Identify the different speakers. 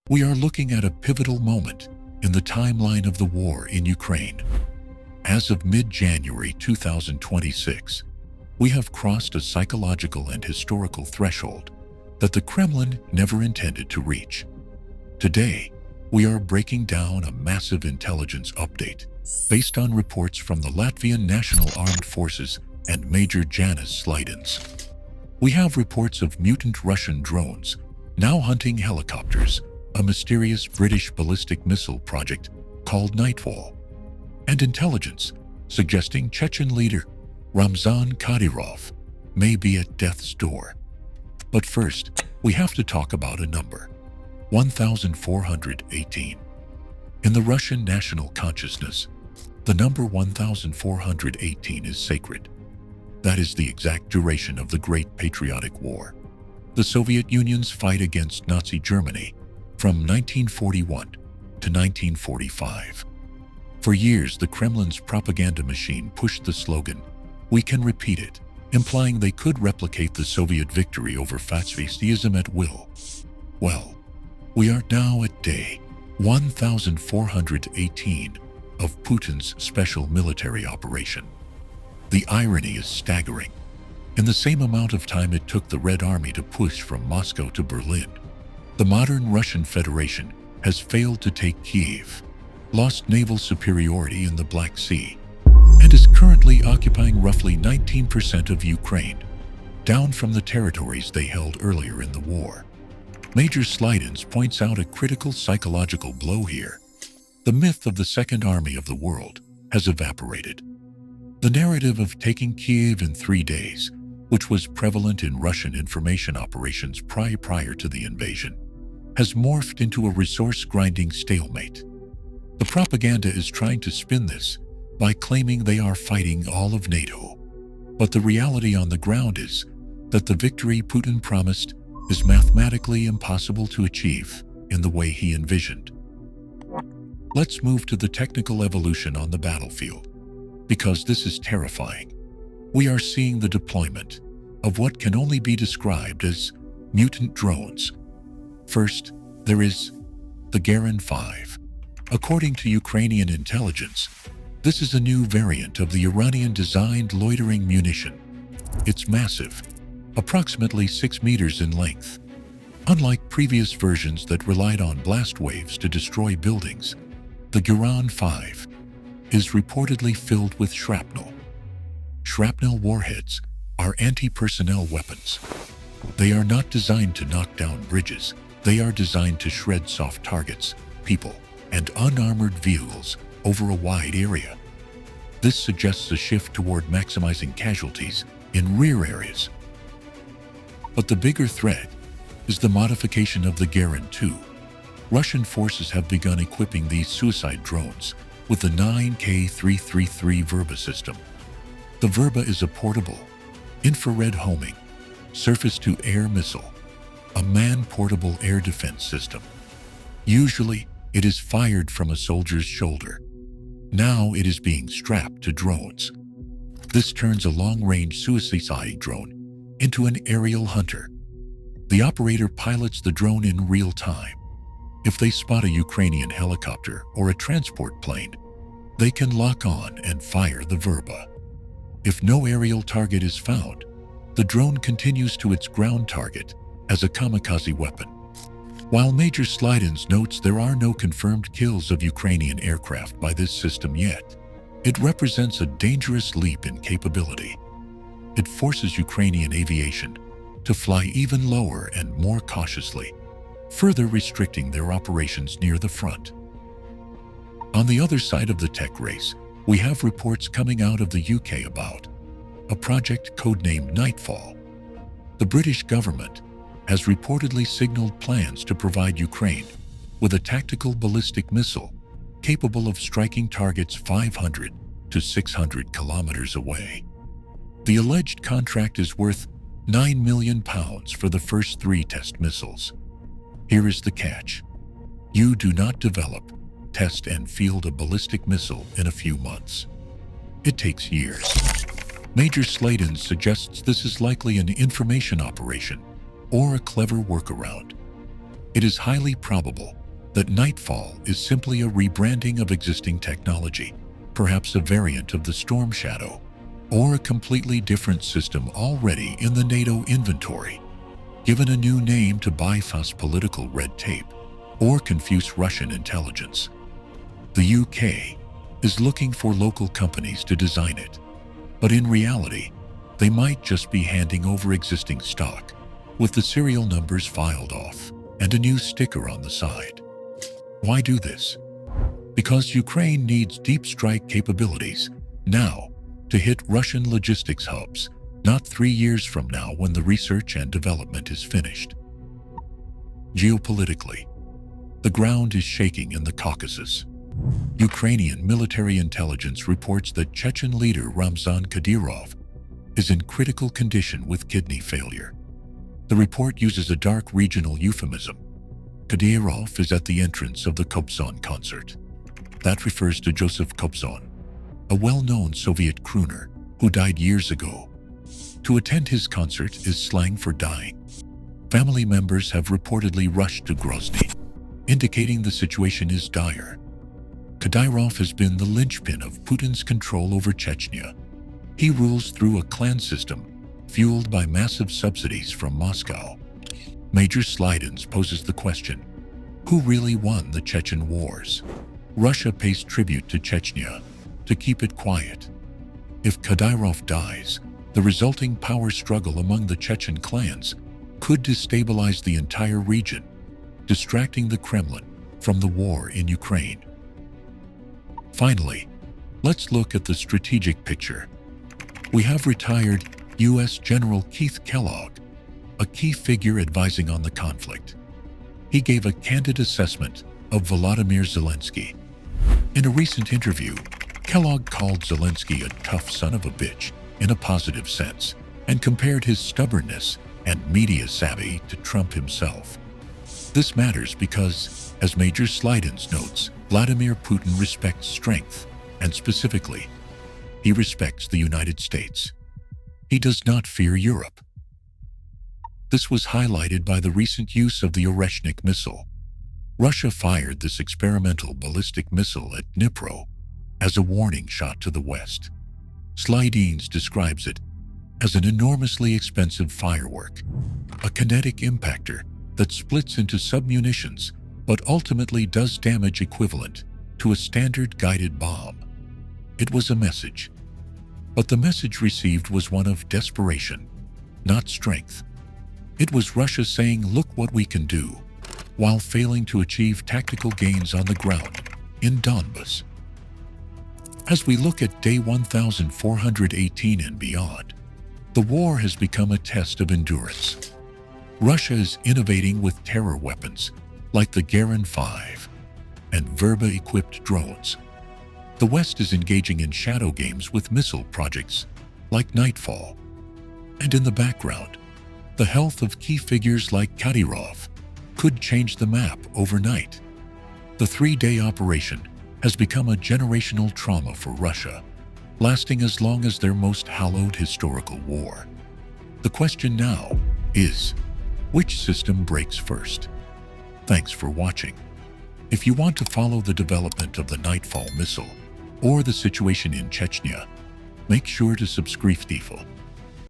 Speaker 1: We are looking at a pivotal moment in the timeline of the war in Ukraine. As of mid-January 2026, we have crossed a psychological and historical threshold that the Kremlin never intended to reach. Today, we are breaking down a massive intelligence update based on reports from the Latvian National Armed Forces and Major Jānis Slaidiņš. We have reports of mutant Russian drones now hunting helicopters, a mysterious British ballistic missile project called Nightfall, and intelligence suggesting Chechen leader Ramzan Kadyrov may be at death's door. But first, we have to talk about a number: 1418. In the Russian national consciousness, the number 1418 is sacred. That is the exact duration of the Great Patriotic War, the Soviet Union's fight against Nazi Germany from 1941 to 1945. For years, the Kremlin's propaganda machine pushed the slogan, "We can repeat it," implying they could replicate the Soviet victory over fascism at will. Well, we are now at day 1418 of Putin's special military operation. The irony is staggering. In the same amount of time it took the Red Army to push from Moscow to Berlin, the modern Russian Federation has failed to take Kyiv, lost naval superiority in the Black Sea, and is currently occupying roughly 19% of Ukraine, down from the territories they held earlier in the war. Major Slaidiņš points out a critical psychological blow here. The myth of the Second Army of the world has evaporated. The narrative of taking Kyiv in 3 days, which was prevalent in Russian information operations prior to the invasion, has morphed into a resource-grinding stalemate. The propaganda is trying to spin this by claiming they are fighting all of NATO. But the reality on the ground is that the victory Putin promised is mathematically impossible to achieve in the way he envisioned. Let's move to the technical evolution on the battlefield, because this is terrifying. We are seeing the deployment of what can only be described as mutant drones. First, there is the Garin 5. According to Ukrainian intelligence, this is a new variant of the Iranian-designed loitering munition. It's massive, approximately 6 meters in length. Unlike previous versions that relied on blast waves to destroy buildings, the Garin 5 is reportedly filled with shrapnel. Shrapnel warheads are anti-personnel weapons. They are not designed to knock down bridges. They are designed to shred soft targets, people, and unarmored vehicles over a wide area. This suggests a shift toward maximizing casualties in rear areas. But the bigger threat is the modification of the Garin 2. Russian forces have begun equipping these suicide drones with the 9K333 Verba system. The Verba is a portable, infrared homing, surface-to-air missile, a man-portable air defense system. Usually, it is fired from a soldier's shoulder. Now it is being strapped to drones. This turns a long-range suicide drone into an aerial hunter. The operator pilots the drone in real time. If they spot a Ukrainian helicopter or a transport plane, they can lock on and fire the Verba. If no aerial target is found, the drone continues to its ground target as a kamikaze weapon. While Major Slaidiņš notes there are no confirmed kills of Ukrainian aircraft by this system yet, it represents a dangerous leap in capability. It forces Ukrainian aviation to fly even lower and more cautiously, further restricting their operations near the front. On the other side of the tech race, we have reports coming out of the UK about a project codenamed Nightfall. The British government has reportedly signaled plans to provide Ukraine with a tactical ballistic missile capable of striking targets 500 to 600 kilometers away. The alleged contract is worth £9 million for the first 3 test missiles. Here is the catch. You do not develop, test, and field a ballistic missile in a few months. It takes years. Major Slaidiņš suggests this is likely an information operation or a clever workaround. It is highly probable that Nightfall is simply a rebranding of existing technology, perhaps a variant of the Storm Shadow, or a completely different system already in the NATO inventory, given a new name to bypass political red tape or confuse Russian intelligence. The UK is looking for local companies to design it, but in reality, they might just be handing over existing stock with the serial numbers filed off and a new sticker on the side. Why do this? Because Ukraine needs deep strike capabilities now to hit Russian logistics hubs, not 3 years from now when the research and development is finished. Geopolitically, the ground is shaking in the Caucasus. Ukrainian military intelligence reports that Chechen leader Ramzan Kadyrov is in critical condition with kidney failure. The report uses a dark regional euphemism. Kadyrov is at the entrance of the Kobzon concert. That refers to Joseph Kobzon, a well-known Soviet crooner who died years ago. To attend his concert is slang for dying. Family members have reportedly rushed to Grozny, indicating the situation is dire. Kadyrov has been the linchpin of Putin's control over Chechnya. He rules through a clan system fueled by massive subsidies from Moscow. Major Slaidiņš poses the question, who really won the Chechen wars? Russia pays tribute to Chechnya to keep it quiet. If Kadyrov dies, the resulting power struggle among the Chechen clans could destabilize the entire region, distracting the Kremlin from the war in Ukraine. Finally, let's look at the strategic picture. We have retired U.S. General Keith Kellogg, a key figure advising on the conflict. He gave a candid assessment of Vladimir Zelensky. In a recent interview, Kellogg called Zelensky a tough son of a bitch in a positive sense and compared his stubbornness and media savvy to Trump himself. This matters because, as Major Slaidiņš notes, Vladimir Putin respects strength, and specifically, he respects the United States. He does not fear Europe. This was highlighted by the recent use of the Oreshnik missile. Russia fired this experimental ballistic missile at Dnipro as a warning shot to the West. Slaidiņš describes it as an enormously expensive firework, a kinetic impactor that splits into submunitions but ultimately does damage equivalent to a standard guided bomb. It was a message, but the message received was one of desperation, not strength. It was Russia saying, "Look what we can do," while failing to achieve tactical gains on the ground in Donbas. As we look at day 1418 and beyond, the war has become a test of endurance. Russia is innovating with terror weapons like the Garin 5 and Verba-equipped drones. The West is engaging in shadow games with missile projects like Nightfall. And in the background, the health of key figures like Kadyrov could change the map overnight. The 3-day operation has become a generational trauma for Russia, lasting as long as their most hallowed historical war. The question now is, which system breaks first? Thanks for watching. If you want to follow the development of the Nightfall missile or the situation in Chechnya, make sure to subscribe.